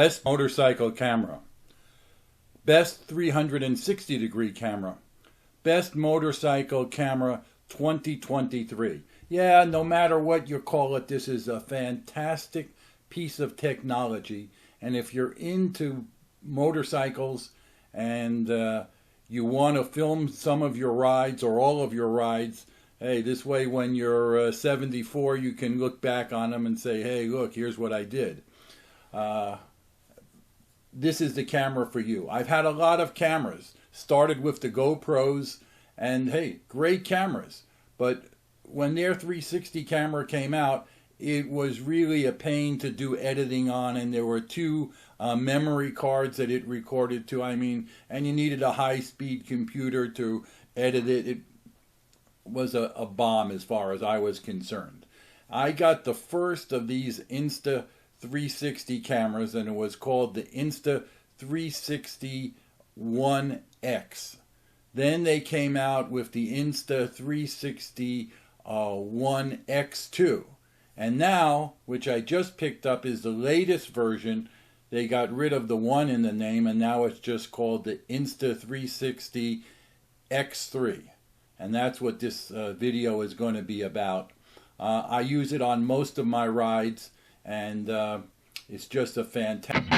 Best motorcycle camera. Best 360 degree camera. Best motorcycle camera 2023. Yeah, no matter what you call it, this is a fantastic piece of technology. And if you're into motorcycles and you want to film some of your rides or all of your rides, hey, this way when you're 74, you can look back on them and say, hey, look, here's what I did. This is the camera for you. I've had a lot of cameras. Started with the GoPros, and hey, great cameras. But when their 360 camera came out, it was really a pain to do editing on, and there were two memory cards that it recorded to. I mean, and you needed a high-speed computer to edit it. It was a bomb as far as I was concerned. I got the first of these Insta360 cameras, and it was called the Insta360 X. Then they came out with the Insta360 X2. And now, which I just picked up, is the latest version. They got rid of the 1 in the name, and now it's just called the Insta360 X3. And that's what this video is going to be about. I use it on most of my rides, and it's just a fantastic...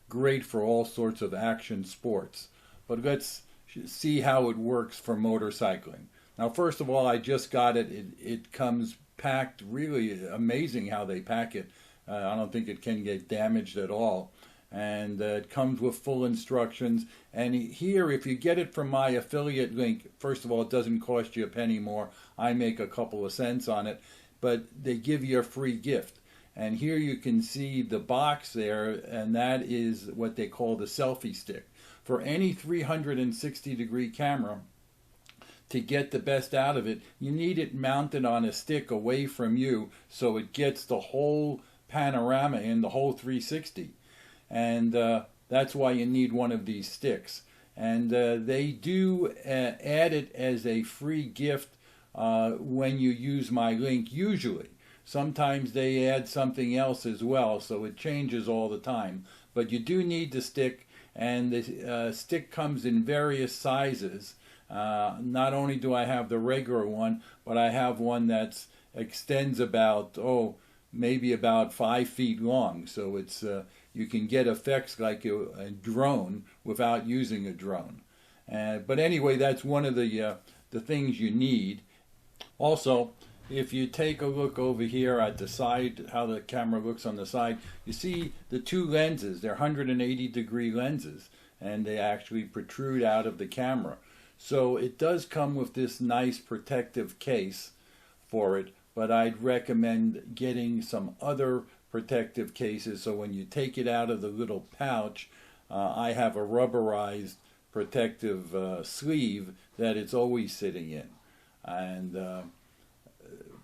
Great for all sorts of action sports. But let's see how it works for motorcycling. Now, first of all, I just got it. It comes packed, really amazing how they pack it. I don't think it can get damaged at all. And it comes with full instructions. And here, if you get it from my affiliate link, first of all, it doesn't cost you a penny more. I make a couple of cents on it. But they give you a free gift. And here you can see the box there, and that is what they call the selfie stick. For any 360 degree camera, to get the best out of it, you need it mounted on a stick away from you so it gets the whole panorama in the whole 360. And that's why you need one of these sticks. And they do add it as a free gift when you use my link usually. Sometimes they add something else as well, so it changes all the time. But you do need the stick, and the stick comes in various sizes. Not only do I have the regular one, but I have one that extends about, maybe about 5 feet long. So it's you can get effects like a drone without using a drone. But anyway, that's one of the things you need. Also, if you take a look over here at the side, how the camera looks on the side, you see the two lenses. They're 180 degree lenses, and they actually protrude out of the camera. So it does come with this nice protective case for it, but I'd recommend getting some other protective cases so when you take it out of the little pouch, I have a rubberized protective sleeve that it's always sitting in. And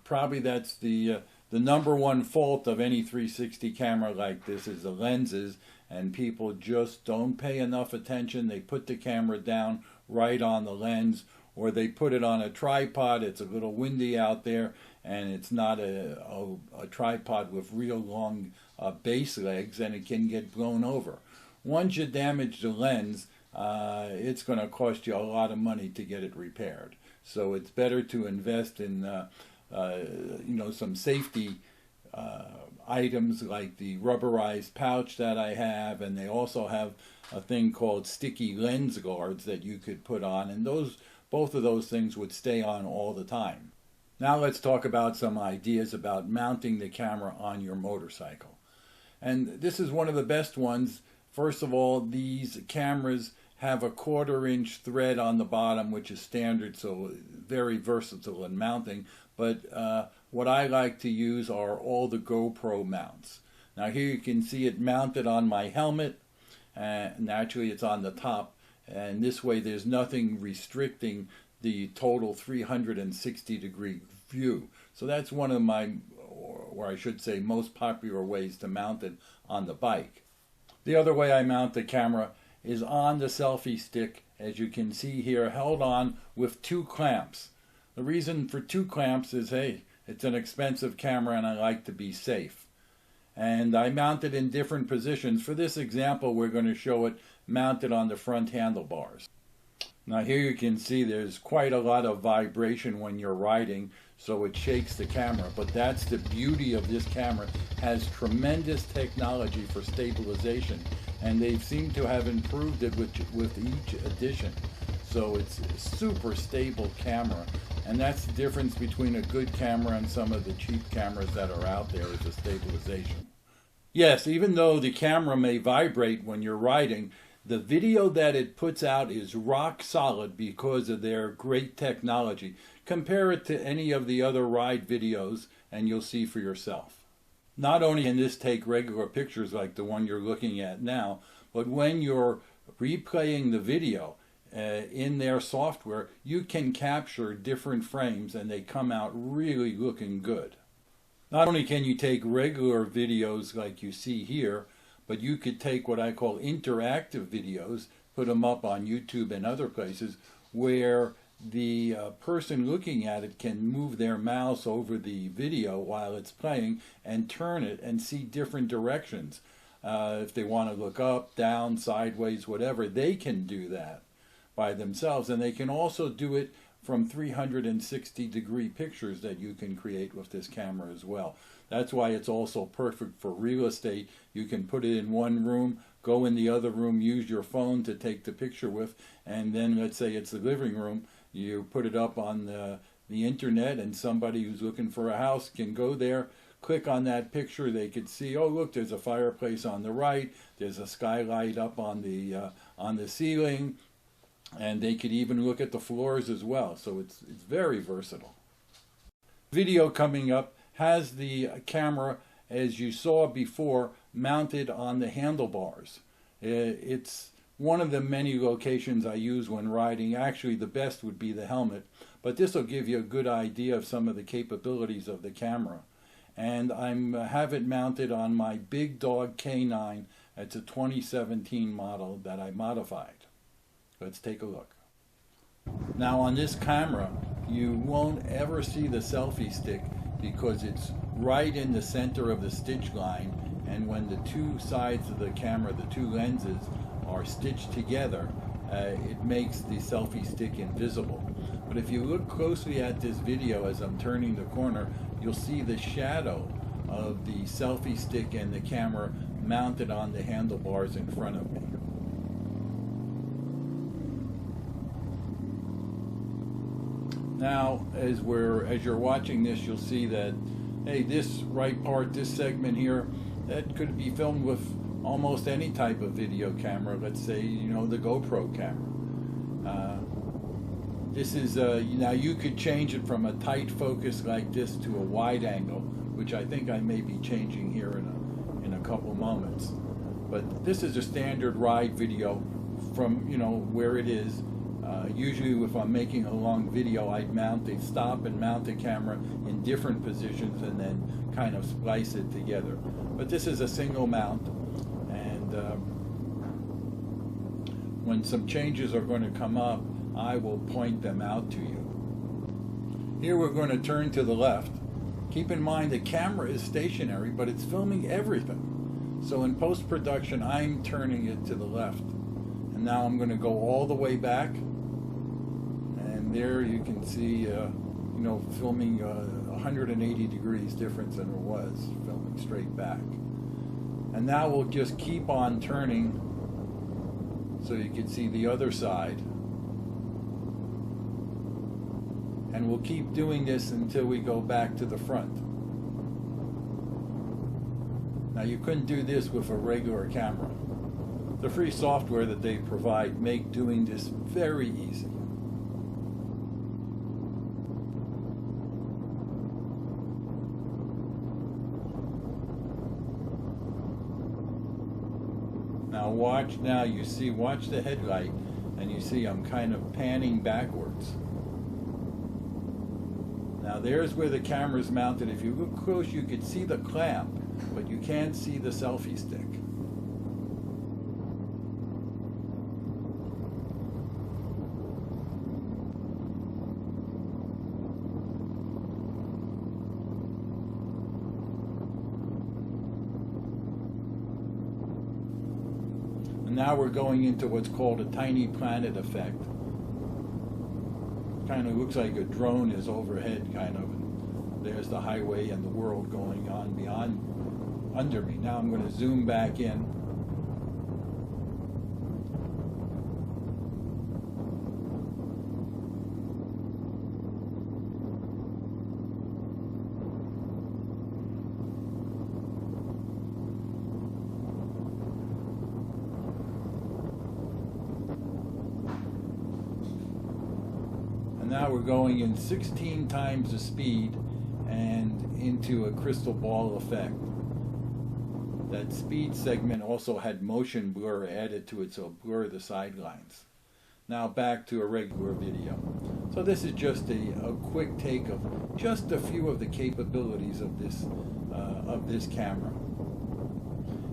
probably that's the number one fault of any 360 camera like this is the lenses, and people just don't pay enough attention. They put the camera down right on the lens, or they put it on a tripod. It's a little windy out there, and it's not a tripod with real long base legs, and it can get blown over. Once you damage the lens, it's going to cost you a lot of money to get it repaired. So it's better to invest in some safety items like the rubberized pouch that I have, and they also have a thing called sticky lens guards that you could put on, and both of those things would stay on all the time. Now let's talk about some ideas about mounting the camera on your motorcycle. And this is one of the best ones. First of all, these cameras have a 1/4 inch thread on the bottom, which is standard, so very versatile in mounting. But what I like to use are all the GoPro mounts. Now here you can see it mounted on my helmet. Naturally it's on the top, and this way there's nothing restricting the total 360-degree view. So that's one of my, or I should say, most popular ways to mount it on the bike. The other way I mount the camera is on the selfie stick, as you can see here, held on with 2 clamps. The reason for 2 clamps is, hey, it's an expensive camera and I like to be safe. And I mount it in different positions. For this example, we're going to show it mounted on the front handlebars. Now here you can see there's quite a lot of vibration when you're riding, so it shakes the camera. But that's the beauty of this camera. It has tremendous technology for stabilization, and they seem to have improved it with each edition. So it's a super stable camera, and that's the difference between a good camera and some of the cheap cameras that are out there, is the stabilization. Yes, even though the camera may vibrate when you're riding, the video that it puts out is rock solid because of their great technology. Compare it to any of the other ride videos and you'll see for yourself. Not only can this take regular pictures like the one you're looking at now, but when you're replaying the video in their software, you can capture different frames and they come out really looking good. Not only can you take regular videos like you see here, but you could take what I call interactive videos, put them up on YouTube and other places, where the person looking at it can move their mouse over the video while it's playing and turn it and see different directions. If they want to look up, down, sideways, whatever, they can do that by themselves. And they can also do it from 360-degree pictures that you can create with this camera as well. That's why it's also perfect for real estate. You can put it in one room, go in the other room, use your phone to take the picture with, and then let's say it's the living room, you put it up on the internet, and somebody who's looking for a house can go there, click on that picture. They could see, oh look, there's a fireplace on the right, there's a skylight up on the ceiling, and they could even look at the floors as well. So it's very versatile. Video coming up has the camera, as you saw before, mounted on the handlebars. It's one of the many locations I use when riding. Actually, the best would be the helmet, but this will give you a good idea of some of the capabilities of the camera. And I have it mounted on my Big Dog K9. It's a 2017 model that I modified. Let's take a look. Now on this camera, you won't ever see the selfie stick because it's right in the center of the stitch line, and when the 2 sides of the camera, the 2 lenses, are stitched together, it makes the selfie stick invisible. But if you look closely at this video as I'm turning the corner, you'll see the shadow of the selfie stick and the camera mounted on the handlebars in front of me. Now, as you're watching this, you'll see that, hey, this right part, this segment here, that could be filmed with almost any type of video camera. Let's say, the GoPro camera. This is, now you could change it from a tight focus like this to a wide angle, which I think I may be changing here in a couple moments. But this is a standard ride video from, where it is. Usually if I'm making a long video, I'd stop and mount the camera in different positions and then kind of splice it together. But this is a single mount, and when some changes are going to come up, I will point them out to you. Here we're going to turn to the left. Keep in mind the camera is stationary, but it's filming everything. So in post-production, I'm turning it to the left. And now I'm going to go all the way back. And there you can see, filming 180 degrees difference than it was, filming straight back. And now we'll just keep on turning so you can see the other side. And we'll keep doing this until we go back to the front. Now you couldn't do this with a regular camera. The free software that they provide make doing this very easy. Now watch, watch the headlight, and you see I'm kind of panning backwards. Now there's where the camera's mounted. If you look close, you can see the clamp, but you can't see the selfie stick. And now we're going into what's called a tiny planet effect. Kind of looks like a drone is overhead, kind of. And there's the highway and the world going on under me. Now I'm going to zoom back in. Now we're going in 16 times the speed and into a crystal ball effect. That speed segment also had motion blur added to it, so blur the sidelines. Now back to a regular video. So this is just a quick take of just a few of the capabilities of this camera.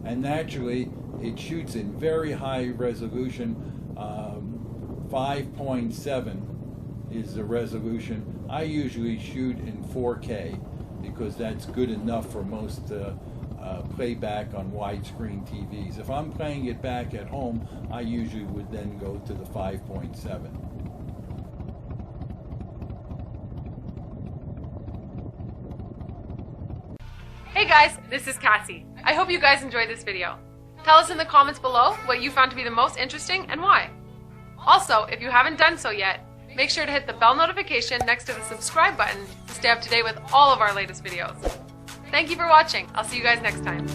And naturally, it shoots in very high resolution, 5.7. is the resolution. I usually shoot in 4K because that's good enough for most playback on widescreen TVs. If I'm playing it back at home, I usually would then go to the 5.7. Hey guys, this is Cassie. I hope you guys enjoyed this video. Tell us in the comments below what you found to be the most interesting and why. Also, if you haven't done so yet, make sure to hit the bell notification next to the subscribe button to stay up to date with all of our latest videos. Thank you for watching. I'll see you guys next time.